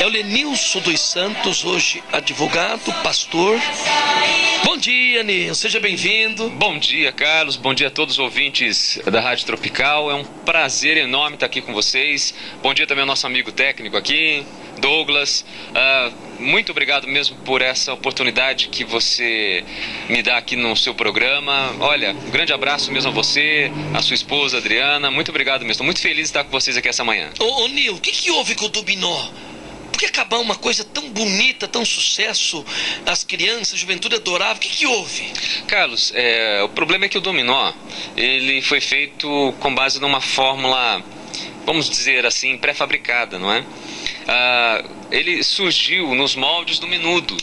É o Lenilson dos Santos, hoje advogado, pastor. Bom dia, Nilson, seja bem-vindo. Bom dia, Carlos, bom dia a todos os ouvintes da Rádio Tropical. É um prazer enorme estar aqui com vocês. Bom dia também ao nosso amigo técnico aqui, Douglas. Muito obrigado mesmo por essa oportunidade que você me dá aqui no seu programa. Olha, um grande abraço mesmo a você, a sua esposa Adriana. Muito obrigado mesmo. Estou muito feliz de estar com vocês aqui essa manhã. Ô Nil, o que houve com o dominó? Por que acabar uma coisa tão bonita, tão sucesso? As crianças, a juventude adorava. O que houve? Carlos, o problema é que o dominó, ele foi feito com base numa fórmula, vamos dizer assim, pré-fabricada, não é? Ele surgiu nos moldes do Menudo.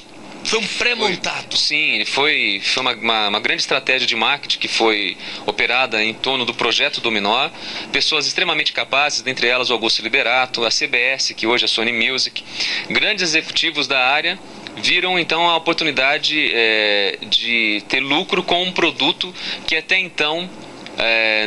Foi um pré-montado. Sim, foi uma grande estratégia de marketing que foi operada em torno do projeto Dominó. Pessoas extremamente capazes, dentre elas o Augusto Liberato, a CBS, que hoje é Sony Music, grandes executivos da área, viram então a oportunidade de ter lucro com um produto que até então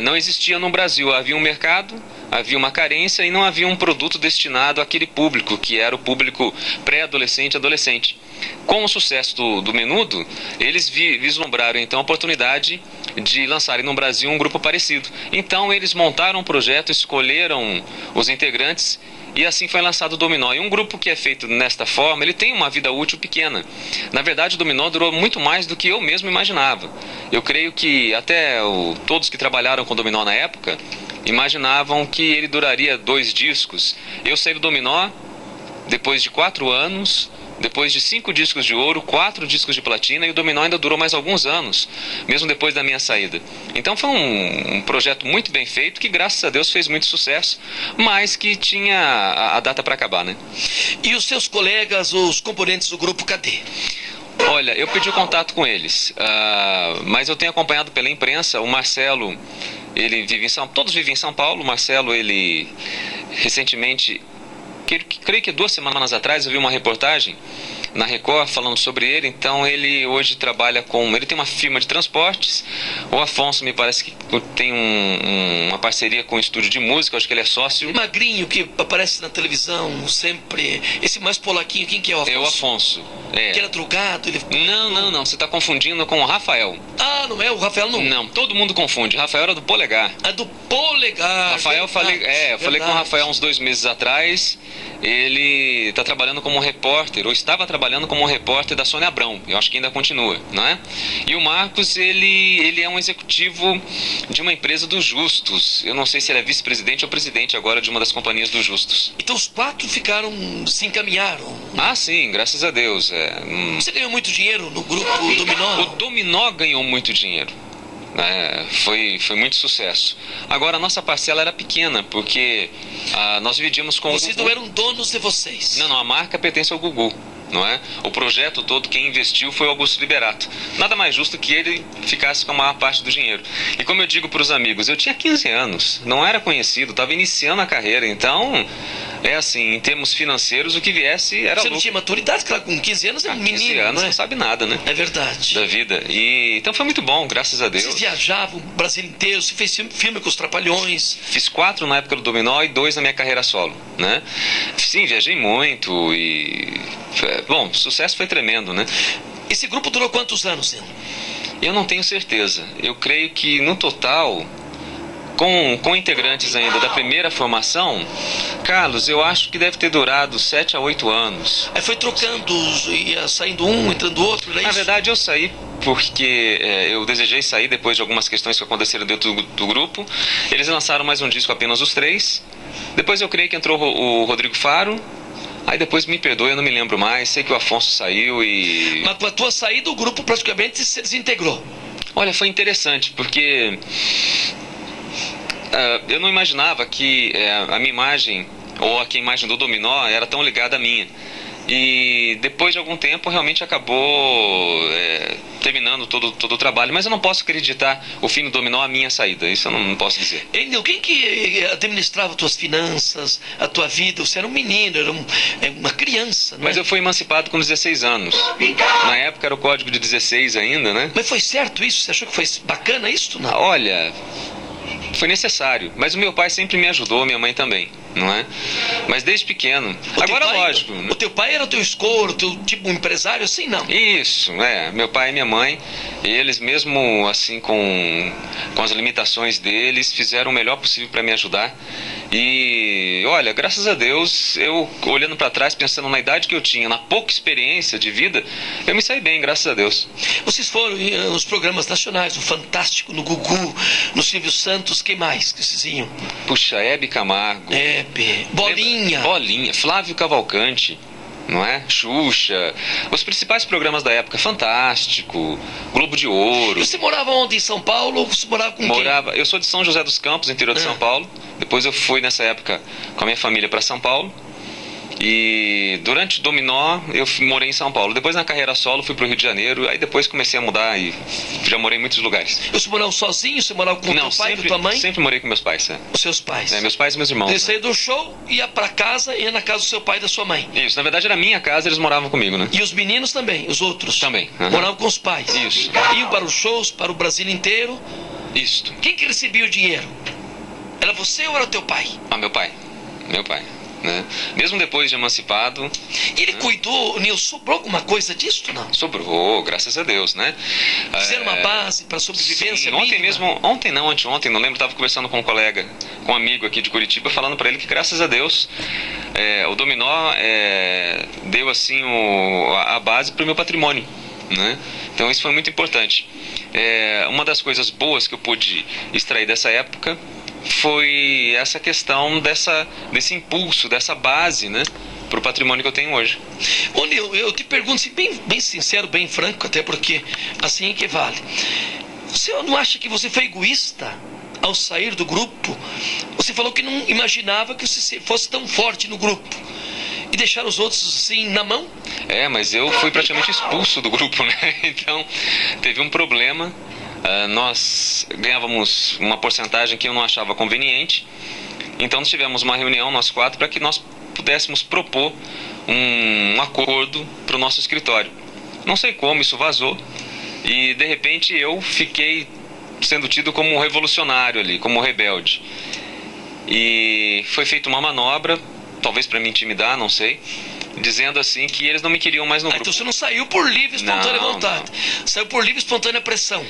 não existia no Brasil. Havia um mercado, havia uma carência e não havia um produto destinado àquele público, que era o público pré-adolescente e adolescente. Com o sucesso do Menudo, eles vislumbraram então a oportunidade de lançarem no Brasil um grupo parecido. Então eles montaram um projeto, escolheram os integrantes e assim foi lançado o Dominó. E um grupo que é feito nesta forma, ele tem uma vida útil pequena. Na verdade, o Dominó durou muito mais do que eu mesmo imaginava. Eu creio que até todos que trabalharam com o Dominó na época imaginavam que ele duraria 2 discos. Eu saí do Dominó depois de 4 anos, depois de 5 discos de ouro, 4 discos de platina, e o Dominó ainda durou mais alguns anos, mesmo depois da minha saída. Então foi um projeto muito bem feito, que graças a Deus fez muito sucesso, mas que tinha a data para acabar, né? E os seus colegas, os componentes do grupo, cadê? Olha, eu pedi o contato com eles, mas eu tenho acompanhado pela imprensa. O Marcelo, ele vive todos vivem em São Paulo. O Marcelo, ele recentemente, creio que 2 semanas atrás, eu vi uma reportagem na Record falando sobre ele. Então ele hoje trabalha ele tem uma firma de transportes. O Afonso me parece que tem uma parceria com um estúdio de música, acho que ele é sócio. Magrinho que aparece na televisão sempre, esse mais polaquinho, quem que é o Afonso? É o Afonso. Que era drogado, ele... Não, você está confundindo com o Rafael. Ah, não é? O Rafael não? Não, todo mundo confunde. Rafael era do Polegar. É do Polegar. Rafael, eu falei com o Rafael uns 2 meses atrás. Ele está trabalhando como repórter, ou estava trabalhando como repórter da Sônia Abrão. Eu acho que ainda continua, não é? E o Marcos, ele é um executivo de uma empresa dos Justos. Eu não sei se ele é vice-presidente ou presidente agora de uma das companhias dos Justos. Então os 4 se encaminharam. Ah, sim, graças a Deus. Você ganhou muito dinheiro no grupo Dominó? O Dominó ganhou muito dinheiro. Foi muito sucesso. Agora a nossa parcela era pequena, porque nós dividimos com Vocês não eram donos de vocês? Não, a marca pertence ao Gugu, não é? O projeto todo, quem investiu foi o Augusto Liberato. Nada mais justo que ele ficasse com a maior parte do dinheiro. E como eu digo para os amigos, eu tinha 15 anos, não era conhecido, estava iniciando a carreira. Então, em termos financeiros, o que viesse era lucro. Você não tinha maturidade, claro, com 15 anos é um menino, 15 anos não sabe nada, né? É verdade. Da vida. Então foi muito bom, graças a Deus. Vocês viajavam o Brasil inteiro, você fez filme com os Trapalhões. Fiz 4 na época do Dominó e 2 na minha carreira solo, né? Sim, viajei muito e... Bom, o sucesso foi tremendo, né? Esse grupo durou quantos anos, Nilo? Eu não tenho certeza. Eu creio que no total, com integrantes ainda da primeira formação, Carlos, eu acho que deve ter durado 7 a 8 anos. Aí foi trocando, ia saindo um, entrando outro, não é isso? Na verdade, eu saí porque eu desejei sair depois de algumas questões que aconteceram dentro do grupo. Eles lançaram mais um disco, apenas os 3. Depois eu creio que entrou o Rodrigo Faro. Aí depois, me perdoe, eu não me lembro mais. Sei que o Afonso saiu e... Mas com a tua saída, o grupo praticamente se desintegrou. Olha, foi interessante, porque eu não imaginava que a minha imagem, ou a imagem do Dominó, era tão ligada à minha. E depois de algum tempo realmente acabou terminando todo o trabalho. Mas eu não posso acreditar o fim do Dominó à minha saída. Isso eu não posso dizer. Quem que administrava as tuas finanças, a tua vida? Você era um menino, era uma criança, não é? Mas eu fui emancipado com 16 anos. Na época era o código de 16 ainda, né? Mas foi certo isso? Você achou que foi bacana isso? Não? Olha, foi necessário. Mas o meu pai sempre me ajudou, minha mãe também. não é? Mas desde pequeno. Agora, lógico. O teu pai era teu escoro, teu tipo empresário, assim, não? Isso, meu pai e minha mãe, eles mesmo assim com as limitações deles, fizeram o melhor possível para me ajudar. E olha, graças a Deus, eu olhando para trás, pensando na idade que eu tinha, na pouca experiência de vida, eu me saí bem, graças a Deus. Vocês foram nos programas nacionais, no Fantástico, no Gugu, no Silvio Santos, quem mais que vocês iam? Puxa, Hebe Camargo. Hebe, Bolinha. Bolinha, Flávio Cavalcante, não é? Xuxa, os principais programas da época, Fantástico, Globo de Ouro. E você morava onde, em São Paulo, ou você morava com quem? Eu sou de São José dos Campos, interior de São Paulo. Depois eu fui nessa época com a minha família para São Paulo. E durante o Dominó eu morei em São Paulo. Depois na carreira solo fui para o Rio de Janeiro. Aí depois comecei a mudar e já morei em muitos lugares. Você morava sozinho? Você morava com teu pai, com tua mãe? Sempre morei com meus pais. Os seus pais? Meus pais e meus irmãos. Você saía do show, ia para casa, ia na casa do seu pai e da sua mãe? Isso, na verdade era minha casa, eles moravam comigo, né? E os meninos também, os outros? Também. Moravam com os pais? Isso. Iam para os shows, para o Brasil inteiro? Isso. Quem que recebia o dinheiro? Era você ou era teu pai? Meu pai. Meu pai. Né? Mesmo depois de emancipado. Ele cuidou, Nil, sobrou alguma coisa disso, não? Sobrou, graças a Deus, né? Fizeram uma base para sobrevivência sim, ontem não lembro, estava conversando com um colega, com um amigo aqui de Curitiba, falando para ele que graças a Deus o Dominó deu assim a base para o meu patrimônio, né? Então isso foi muito importante. Uma das coisas boas que eu pude extrair dessa época foi essa questão desse impulso, dessa base, né, para o patrimônio que eu tenho hoje. Ô Nil, eu te pergunto assim, bem sincero, bem franco, até porque assim é que vale. Você não acha que você foi egoísta ao sair do grupo? Você falou que não imaginava que você fosse tão forte no grupo e deixar os outros assim na mão? Mas eu fui praticamente expulso do grupo, né? Então teve um problema. Nós ganhávamos uma porcentagem que eu não achava conveniente. Então nós tivemos uma reunião, nós quatro, para que nós pudéssemos propor um acordo para o nosso escritório. Não sei como isso vazou e de repente eu fiquei sendo tido como um revolucionário ali, como um rebelde. E foi feita uma manobra, talvez para me intimidar, não sei, dizendo assim que eles não me queriam mais no grupo. Então você não saiu por livre e espontânea vontade. Não. Saiu por livre e espontânea pressão.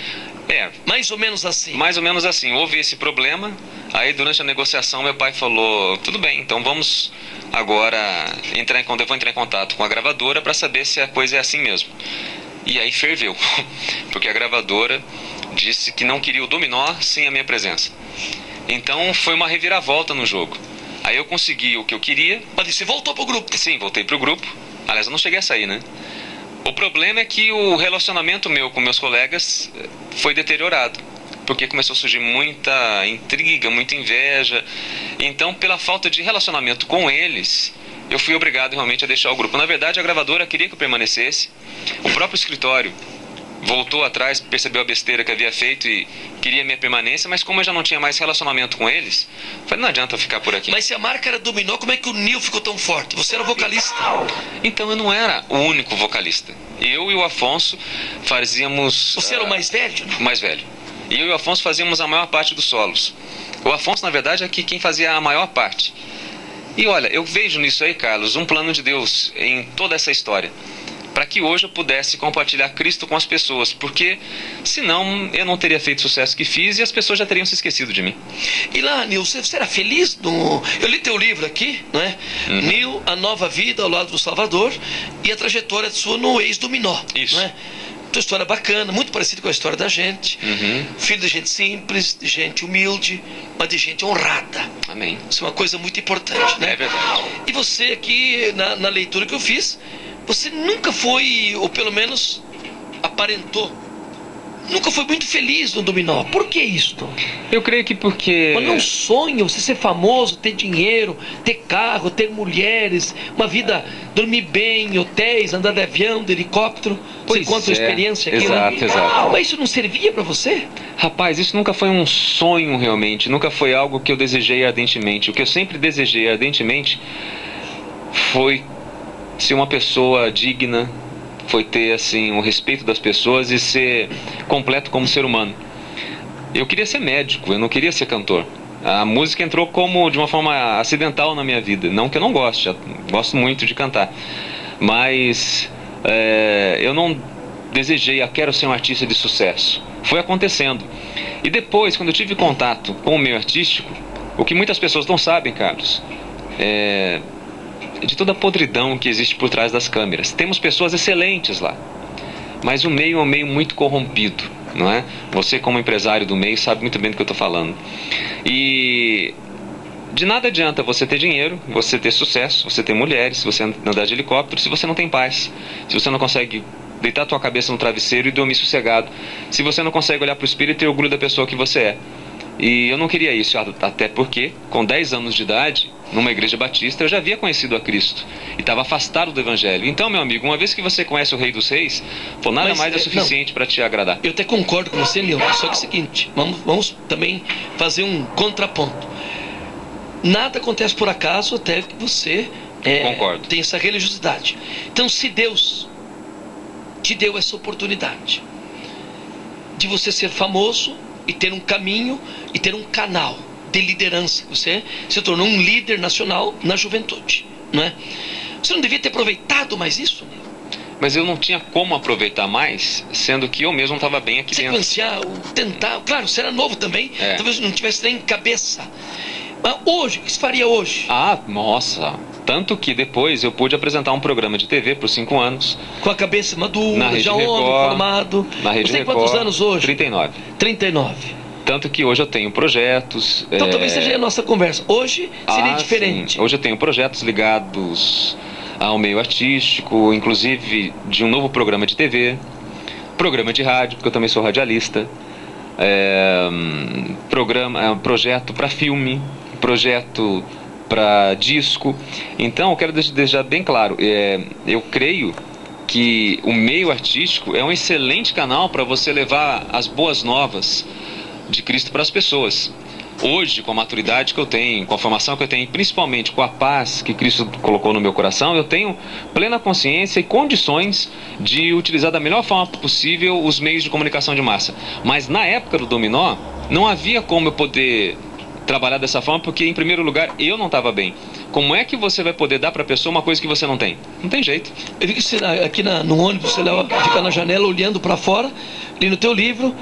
Mais ou menos assim. Mais ou menos assim. Houve esse problema. Aí durante a negociação meu pai falou: tudo bem, então vamos agora eu vou entrar em contato com a gravadora para saber se a coisa é assim mesmo. E aí ferveu, porque a gravadora disse que não queria o Dominó sem a minha presença. Então foi uma reviravolta no jogo. Aí eu consegui o que eu queria. Mas você voltou pro grupo? Sim, voltei pro grupo. Aliás, eu não cheguei a sair, né? O problema é que o relacionamento meu com meus colegas foi deteriorado, porque começou a surgir muita intriga, muita inveja. Então, pela falta de relacionamento com eles, eu fui obrigado realmente a deixar o grupo. Na verdade, a gravadora queria que eu permanecesse. O próprio escritório voltou atrás, percebeu a besteira que havia feito e queria minha permanência, mas como eu já não tinha mais relacionamento com eles, falei, não adianta eu ficar por aqui. Mas se a marca era Dominó, como é que o Nil ficou tão forte? Você era vocalista. Então eu não era o único vocalista. Eu e o Afonso fazíamos... Você era o mais velho? O mais velho. E eu e o Afonso fazíamos a maior parte dos solos. O Afonso, na verdade, é quem fazia a maior parte. E olha, eu vejo nisso aí, Carlos, um plano de Deus em toda essa história, para que hoje eu pudesse compartilhar Cristo com as pessoas, porque senão eu não teria feito o sucesso que fiz e as pessoas já teriam se esquecido de mim. E lá, Nil, você era feliz? Eu li teu livro aqui, não é? Nil, a nova vida ao lado do Salvador e a trajetória sua no ex-Dominó. Isso. Não é? Tua história bacana, muito parecida com a história da gente. Filho de gente simples, de gente humilde, mas de gente honrada. Amém. Isso é uma coisa muito importante, né? É verdade. E você aqui, na leitura que eu fiz, você nunca foi, ou pelo menos aparentou, nunca foi muito feliz no Dominó. Por que isso? Eu creio que porque... Mas não sonha você ser famoso, ter dinheiro, ter carro, ter mulheres, uma vida, dormir bem, hotéis, andar de avião, de helicóptero. Você conta a experiência aqui, exato, né? Exato. Mas isso não servia para você? Rapaz, isso nunca foi um sonho realmente, nunca foi algo que eu desejei ardentemente. O que eu sempre desejei ardentemente foi ser uma pessoa digna, foi ter assim o respeito das pessoas e ser completo como ser humano. Eu queria ser médico, eu não queria ser cantor. A música entrou como de uma forma acidental na minha vida. Não que eu não goste, eu gosto muito de cantar. Mas eu não desejei, quero ser um artista de sucesso. Foi acontecendo. E depois, quando eu tive contato com o meio artístico, o que muitas pessoas não sabem, Carlos, de toda a podridão que existe por trás das câmeras. Temos pessoas excelentes lá, mas o meio é um meio muito corrompido, não é? Você, como empresário do meio, sabe muito bem do que eu estou falando. E de nada adianta você ter dinheiro, você ter sucesso, você ter mulheres, você andar de helicóptero, se você não tem paz, se você não consegue deitar a tua cabeça no travesseiro e dormir sossegado, se você não consegue olhar para o espírito e ter orgulho da pessoa que você é. E eu não queria isso, até porque, com 10 anos de idade, numa igreja batista, eu já havia conhecido a Cristo e estava afastado do Evangelho. Então, meu amigo, uma vez que você conhece o Rei dos Reis, nada mais é suficiente para te agradar. Eu até concordo com você, Nil, só que é o seguinte, vamos também fazer um contraponto. Nada acontece por acaso até que você tem essa religiosidade. Então, se Deus te deu essa oportunidade de você ser famoso e ter um caminho e ter um canal de liderança, você se tornou um líder nacional na juventude, não é? Você não devia ter aproveitado mais isso, né? Mas eu não tinha como aproveitar mais, sendo que eu mesmo estava bem aqui dentro. Sequenciar, tentar, claro, você era novo também, talvez não tivesse nem cabeça. Mas hoje, o que se faria hoje? Ah, nossa! Tanto que depois eu pude apresentar um programa de TV por 5 anos. Com a cabeça madura, na Rede já Record, homem, formado. Na Rede Você tem Record, quantos anos hoje? 39. 39. Tanto que hoje eu tenho projetos... Então talvez seja a nossa conversa. Hoje seria diferente. Sim. Hoje eu tenho projetos ligados ao meio artístico, inclusive de um novo programa de TV, programa de rádio, porque eu também sou radialista, projeto para filme, projeto para disco. Então eu quero deixar bem claro, eu creio que o meio artístico é um excelente canal para você levar as boas novas de Cristo para as pessoas. Hoje, com a maturidade que eu tenho, com a formação que eu tenho, principalmente com a paz que Cristo colocou no meu coração, eu tenho plena consciência e condições de utilizar da melhor forma possível os meios de comunicação de massa. Mas na época do dominó, não havia como eu poder trabalhar dessa forma, porque em primeiro lugar eu não estava bem. Como é que você vai poder dar para a pessoa uma coisa que você não tem? Não tem jeito. Eu vi que você, aqui no ônibus, você fica na janela olhando para fora, lendo o teu livro,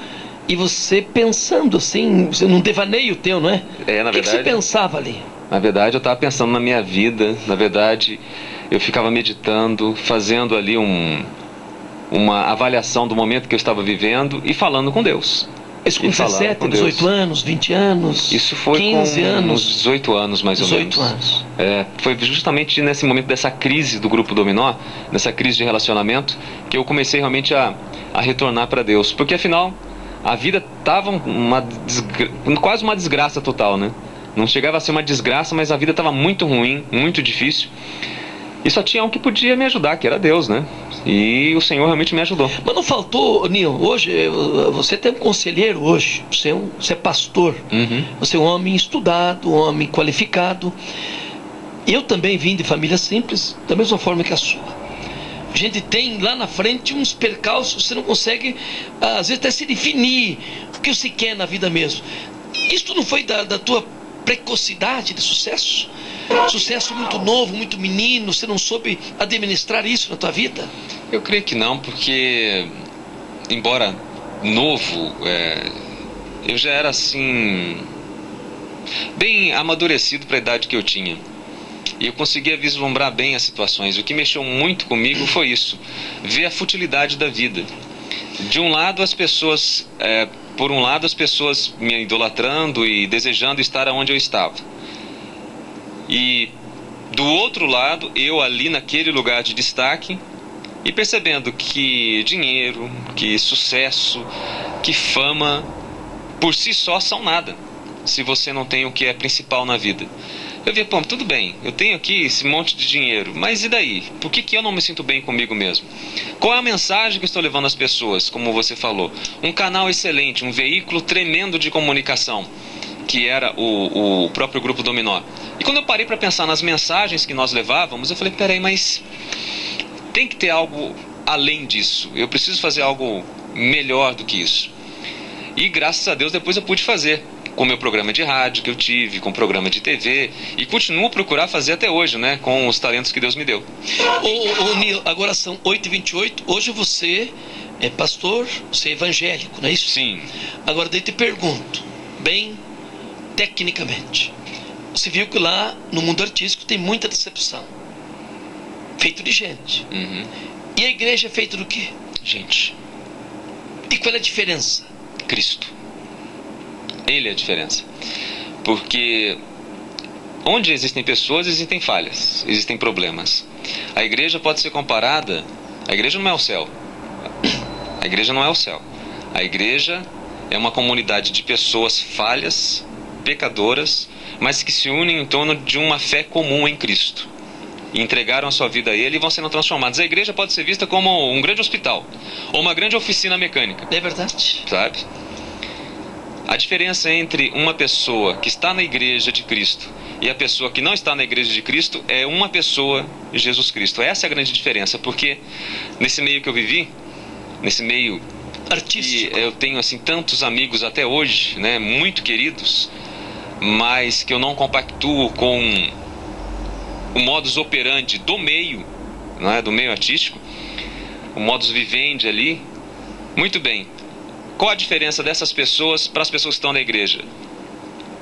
e você pensando assim, num devaneio teu, não é? Na verdade, o que você pensava ali? Na verdade, eu estava pensando na minha vida. Na verdade, eu ficava meditando, fazendo ali uma avaliação do momento que eu estava vivendo e falando com Deus. Isso com 17, 18 anos, 20 anos? Isso foi 15 anos? Uns 18 anos, mais ou menos. 18 anos. Foi justamente nesse momento dessa crise do Grupo Dominó, nessa crise de relacionamento, que eu comecei realmente a retornar para Deus. Porque afinal, a vida estava quase uma desgraça total, né? Não chegava a ser uma desgraça, mas a vida estava muito ruim, muito difícil. E só tinha um que podia me ajudar, que era Deus, né? E o Senhor realmente me ajudou. Mas não faltou, Nil, hoje, você tem um conselheiro hoje, você é pastor, você é um homem estudado, um homem qualificado. Eu também vim de família simples, da mesma forma que a sua. A gente tem lá na frente uns percalços, você não consegue, às vezes, até se definir o que você quer na vida mesmo. Isso não foi da tua precocidade de sucesso? Sucesso muito novo, muito menino, você não soube administrar isso na tua vida? Eu creio que não, porque, embora novo, eu já era assim, bem amadurecido para a idade que eu tinha. E eu conseguia vislumbrar bem as situações. O que mexeu muito comigo foi isso, ver a futilidade da vida. De um lado as pessoas, por um lado as pessoas me idolatrando e desejando estar onde eu estava. E do outro lado, eu ali naquele lugar de destaque e percebendo que dinheiro, que sucesso, que fama, por si só são nada, se você não tem o que é principal na vida. Eu via, pô, tudo bem, eu tenho aqui esse monte de dinheiro, mas e daí? Por que eu não me sinto bem comigo mesmo? Qual é a mensagem que estou levando às pessoas, como você falou? Um canal excelente, um veículo tremendo de comunicação, que era o próprio Grupo Dominó. E quando eu parei para pensar nas mensagens que nós levávamos, eu falei, peraí, mas tem que ter algo além disso. Eu preciso fazer algo melhor do que isso. E graças a Deus depois eu pude fazer. com o meu programa de rádio que eu tive, com o programa de TV, e continuo a procurar fazer até hoje, né, com os talentos que Deus me deu. Ô Nil, agora são 8h28, hoje você é pastor, você é evangélico, não é isso? Sim. Agora daí te pergunto, bem tecnicamente, você viu que lá no mundo artístico tem muita decepção, feito de gente. Uhum. E a igreja é feita do quê? Gente, E qual é a diferença? Cristo. Ele é a diferença. Porque onde existem pessoas, existem falhas, existem problemas. A igreja pode ser comparada... A igreja não é o céu. A igreja não é o céu. A igreja é uma comunidade de pessoas falhas, pecadoras, mas que se unem em torno de uma fé comum em Cristo. E entregaram a sua vida a Ele e vão sendo transformados. A igreja pode ser vista como um grande hospital, ou uma grande oficina mecânica. É verdade? Sabe? A diferença entre uma pessoa que está na igreja de Cristo e a pessoa que não está na igreja de Cristo é uma pessoa, Jesus Cristo. Essa é a grande diferença, porque nesse meio que eu vivi, nesse meio Artístico. que eu tenho assim tantos amigos até hoje, né, muito queridos, mas que eu não compactuo com o modus operandi do meio, né, do meio artístico, o modus vivendi ali. Muito bem. Qual a diferença dessas pessoas para as pessoas que estão na igreja?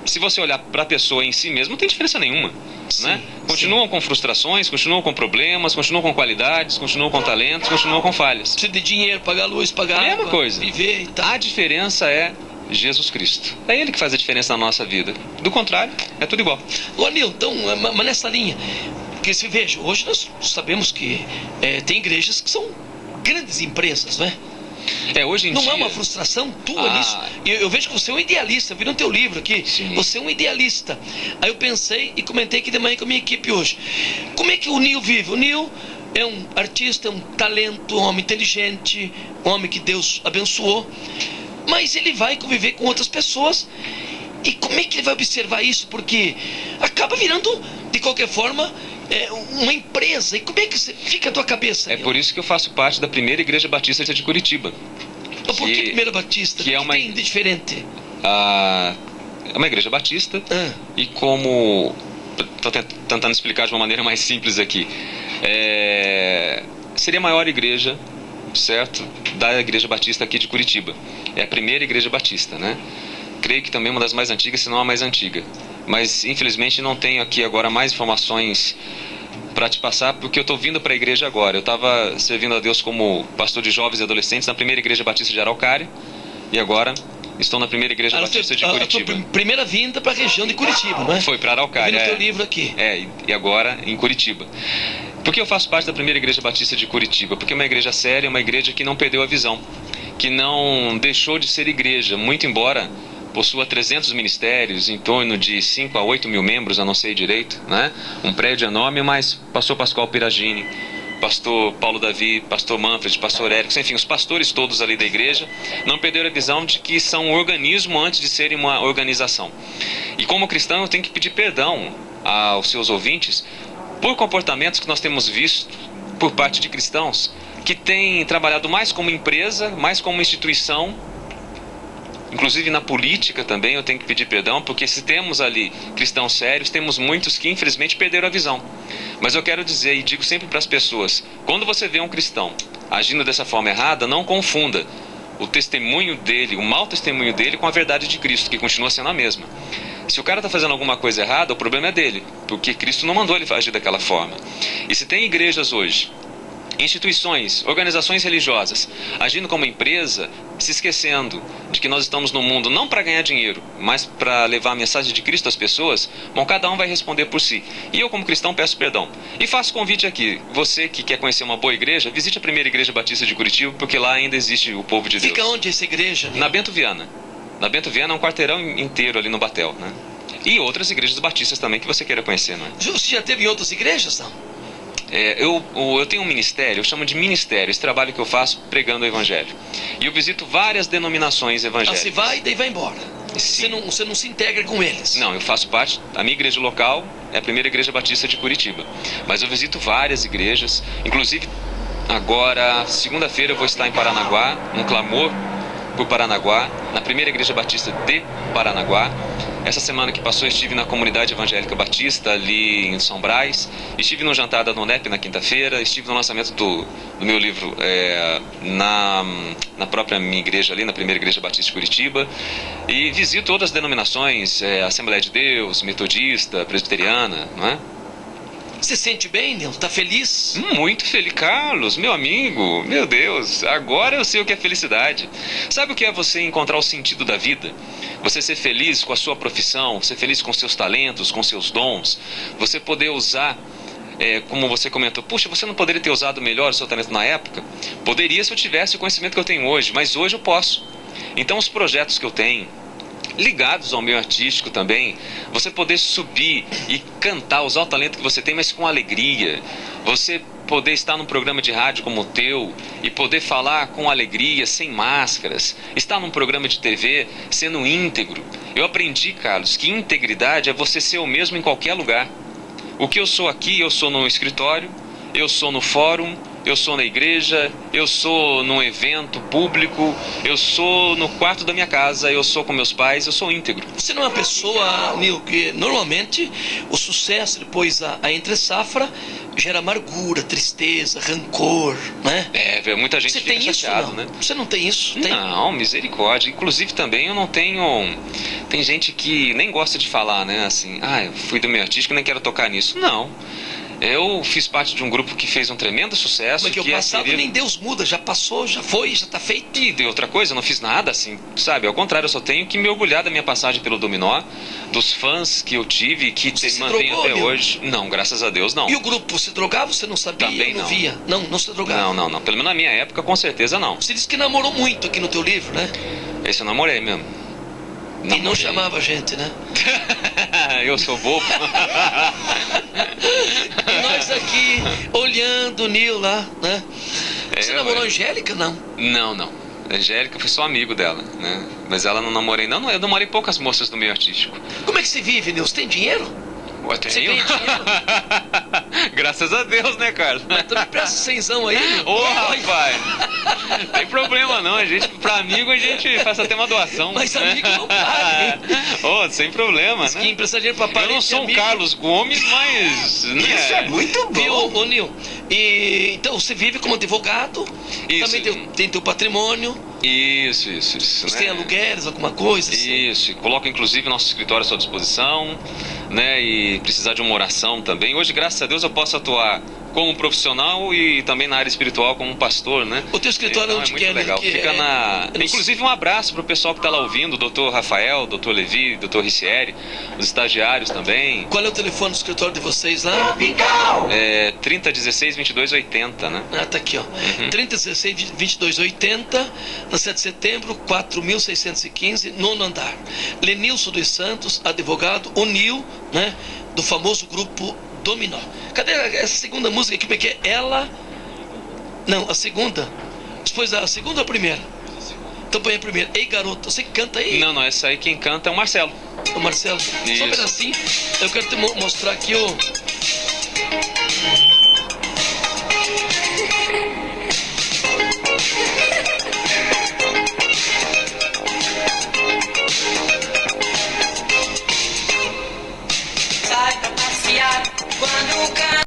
Se você olhar para a pessoa em si mesmo, não tem diferença nenhuma. Sim, Né? Continuam com frustrações, continuam com problemas, continuam com qualidades, continuam com talentos, continuam com falhas. Precisa de dinheiro, pagar luz, pagar A mesma água, coisa. viver e tal. A diferença é Jesus Cristo. É Ele que faz a diferença na nossa vida. Do contrário, é tudo igual. Ô Nil, então, mas nessa linha, porque se veja, hoje nós sabemos que tem igrejas que são grandes empresas, não é? Hoje em Não dia... é uma frustração tua nisso? Eu vejo que você é um idealista, eu vi no teu livro aqui. Sim. Você é um idealista. Aí eu pensei e comentei aqui de manhã com a minha equipe hoje. Como é que o Nil vive? O Nil é um artista, é um talento, um homem inteligente, um homem que Deus abençoou. Mas ele vai conviver com outras pessoas. E como é que ele vai observar isso? Porque acaba virando, de qualquer forma, uma empresa. E como é que fica a tua cabeça? É por isso que eu faço parte da primeira igreja batista de Curitiba. Então, por que Primeira Batista? Que é uma... tem de diferente? É uma igreja batista. E como... Estou tentando explicar de uma maneira mais simples aqui. Seria a maior igreja, certo? Da igreja batista aqui de Curitiba. É a primeira igreja batista, né? Creio que também uma das mais antigas, se não a mais antiga. Mas infelizmente não tenho aqui agora mais informações para te passar, porque eu estou vindo para a igreja agora. Eu estava servindo a Deus como pastor de jovens e adolescentes na primeira igreja batista de Araucária, e agora estou na primeira igreja batista de Curitiba. A tua primeira vinda para a região de Curitiba, não é? Foi para Araucária. Eu vi no teu livro aqui. E agora em Curitiba. Por que eu faço parte da primeira igreja batista de Curitiba? Porque é uma igreja séria, uma igreja que não perdeu a visão, que não deixou de ser igreja, muito embora possua 300 ministérios, em torno de 5 a 8 mil membros, eu não sei direito, né? Um prédio enorme, mas pastor Pascoal Piragini, pastor Paulo Davi, pastor Manfred, pastor Érico, enfim, os pastores todos ali da igreja não perderam a visão de que são um organismo antes de serem uma organização. E como cristão eu tenho que pedir perdão aos seus ouvintes por comportamentos que nós temos visto por parte de cristãos que têm trabalhado mais como empresa, mais como instituição. Inclusive na política também eu tenho que pedir perdão, porque se temos ali cristãos sérios, temos muitos que infelizmente perderam a visão. Mas eu quero dizer e digo sempre para as pessoas, quando você vê um cristão agindo dessa forma errada, não confunda o testemunho dele, o mau testemunho dele com a verdade de Cristo, que continua sendo a mesma. Se o cara está fazendo alguma coisa errada, o problema é dele, porque Cristo não mandou ele agir daquela forma. E se tem igrejas hoje, instituições, organizações religiosas, agindo como empresa, se esquecendo de que nós estamos no mundo não para ganhar dinheiro, mas para levar a mensagem de Cristo às pessoas, bom, cada um vai responder por si. E eu, como cristão, peço perdão. E faço convite aqui, você que quer conhecer uma boa igreja, visite a primeira igreja batista de Curitiba, porque lá ainda existe o povo de Deus. Fica onde essa igreja? Na Bento Viana. Na Bento Viana é um quarteirão inteiro ali no Batel, né? E outras igrejas batistas também que você queira conhecer, não é? Você já teve em outras igrejas, não? Eu tenho um ministério, eu chamo de ministério, esse trabalho que eu faço pregando o evangelho. E eu visito várias denominações evangélicas. Você vai e daí vai embora. Sim. Você não se integra com eles. Não, eu faço parte, a minha igreja local é a primeira igreja batista de Curitiba. Mas eu visito várias igrejas, inclusive agora, segunda-feira eu vou estar em Paranaguá, num clamor por Paranaguá, na primeira igreja batista de Paranaguá. Essa semana que passou estive na comunidade evangélica batista ali em São Brás, estive no jantar da Nonep na quinta-feira, estive no lançamento do meu livro na própria minha igreja ali, na primeira igreja batista de Curitiba, e visito todas as denominações, Assembleia de Deus, Metodista, Presbiteriana, não é? Você se sente bem, Nil? Tá feliz? Muito feliz, Carlos, meu amigo, meu Deus, agora eu sei o que é felicidade. Sabe o que é você encontrar o sentido da vida? Você ser feliz com a sua profissão, ser feliz com seus talentos, com seus dons, você poder usar, como você comentou, puxa, você não poderia ter usado melhor o seu talento na época? Poderia se eu tivesse o conhecimento que eu tenho hoje, mas hoje eu posso. Então os projetos que eu tenho, ligados ao meio artístico também, você poder subir e cantar, usar o talento que você tem, mas com alegria. Você poder estar num programa de rádio como o teu e poder falar com alegria, sem máscaras. Estar num programa de TV sendo íntegro. Eu aprendi, Carlos, que integridade é você ser o mesmo em qualquer lugar. O que eu sou aqui, eu sou no escritório, eu sou no fórum, eu sou na igreja, eu sou num evento público, eu sou no quarto da minha casa, eu sou com meus pais, eu sou íntegro. Você não é uma pessoa, Nil, que normalmente o sucesso depois a entre-safra gera amargura, tristeza, rancor, né? Muita gente Você fica tem chateado, isso, não? né? Você não tem isso? Tem? Não, misericórdia. Inclusive também eu não tenho... Tem gente que nem gosta de falar, né? Assim, eu fui do meio artístico e nem quero tocar nisso. Não. Eu fiz parte de um grupo que fez um tremendo sucesso. Mas que o passado nem Deus muda, já passou, já foi, já está feito. E de outra coisa, eu não fiz nada assim, sabe? Ao contrário, eu só tenho que me orgulhar da minha passagem pelo Dominó, dos fãs que eu tive, que Você mantém drogou, até meu? Hoje. Não, graças a Deus, não. E o grupo se drogava, você não sabia? Também não não. via? Não se drogava. Não. Pelo menos na minha época, com certeza não. Você disse que namorou muito aqui no teu livro, né? Esse eu namorei mesmo. E não chamava a gente, né? Eu sou bobo. E nós aqui, olhando o Nil lá, né? Você namorou a Angélica? Não. Não. A Angélica foi só amigo dela, né? Mas ela não namorei, não. Eu namorei poucas moças do meio artístico. Como é que você vive, Nil? Você tem dinheiro? Você Tenho. ganha dinheiro? Graças a Deus, né, Carlos? Mas tu me presta cenzão aí, Nil. Ô, rapaz! Tem problema não, pra amigo a gente faz até uma doação. Mas amigo não paga, sem problema, né? Que emprestar dinheiro pra Eu parente, não sou um amigo. Carlos Gomes, mas... Né? Isso é muito bom. Viu, ô Nil? E então você vive como advogado, Isso. também tem teu patrimônio, Isso, você né? tem aluguéis, alguma coisa assim? Isso, e coloco inclusive nosso escritório à sua disposição, né? E precisar de uma oração também. Hoje, graças a Deus, eu posso atuar como profissional e também na área espiritual como pastor, né? O teu escritório então, onde é muito que é, né? legal. Que Fica é- Inclusive um abraço pro pessoal que tá lá ouvindo, o doutor Rafael, doutor Levi, doutor Ricieri, os estagiários também. Qual é o telefone do escritório de vocês lá? 3016 2280, né? Ah, tá aqui, ó. 3016 2280, na 7 de setembro, 4615, nono andar. Lenilson dos Santos, advogado, o Nil, né? Do famoso grupo Dominó. Cadê essa segunda música aqui? Como é que é? Ela. Não, a segunda. Depois a segunda ou a primeira? Então põe a primeira. Ei, garoto, você que canta aí? Não, essa aí quem canta é o Marcelo. Ô, Marcelo, só um Isso. pedacinho. Eu quero te mostrar aqui o